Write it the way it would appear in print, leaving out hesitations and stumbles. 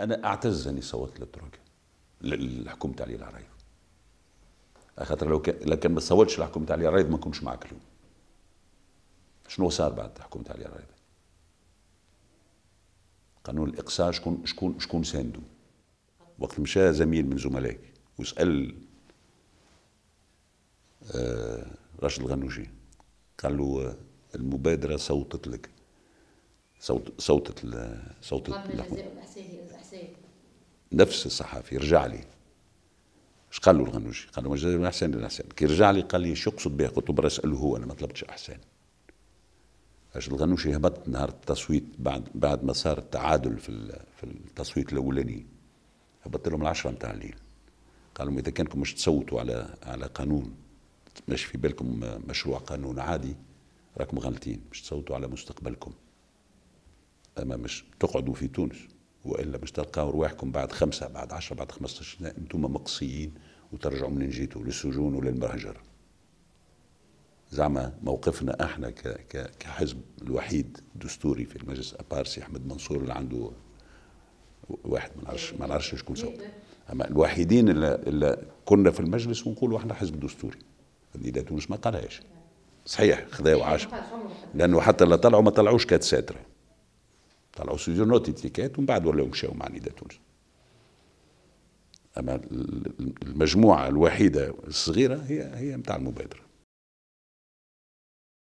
انا اعتز اني صوتت للترويكا، لحكومه علي العرايض. خاطر لو كان ما صوتش لحكومه علي العرايض ما كنتش معك اليوم. شنو صار بعد حكومه علي العرايض؟ قانون الاقصاء شكون ساندو؟ وقت مشى زميل من زملائك وسال راشد الغنوجي، قال له المبادره صوتت لك، صوتت نفس الصحافي رجع لي. ايش قال له الغنوجي؟ قال له مجازي من احسان للاحسان. كي رجع لي قال لي شو يقصد بها؟ قلت له برا اساله هو، انا ما طلبتش احسان. اش الغنوشي هبط نهار التصويت بعد ما صار التعادل في التصويت الاولاني، هبط لهم العشرة نتاع الليل. قال لهم اذا كانكم مش تصوتوا على قانون مش في بالكم مشروع قانون عادي، راكم غلطين، مش تصوتوا على مستقبلكم. اما مش تقعدوا في تونس، والا مش تلقاو رواحكم بعد 5 بعد 10 بعد 15 سنه انتم مقصيين وترجعوا منين جيتوا للسجون وللمهجر. زعما موقفنا احنا كحزب الوحيد دستوري في المجلس ابارسي احمد منصور اللي عنده واحد ما نعرفش شكون صوت، اما الوحيدين اللي كنا في المجلس ونقولوا احنا حزب دستوري. قضيه تونس ما قالهاش صحيح، خذا وعاش، لانه حتى اللي طلعوا ما طلعوش كات ساتره، طلعوا سيدور نوتي تيكات ومن بعد ولاو مشاو مع نداء تونس. اما المجموعه الوحيده الصغيره هي نتاع المبادره.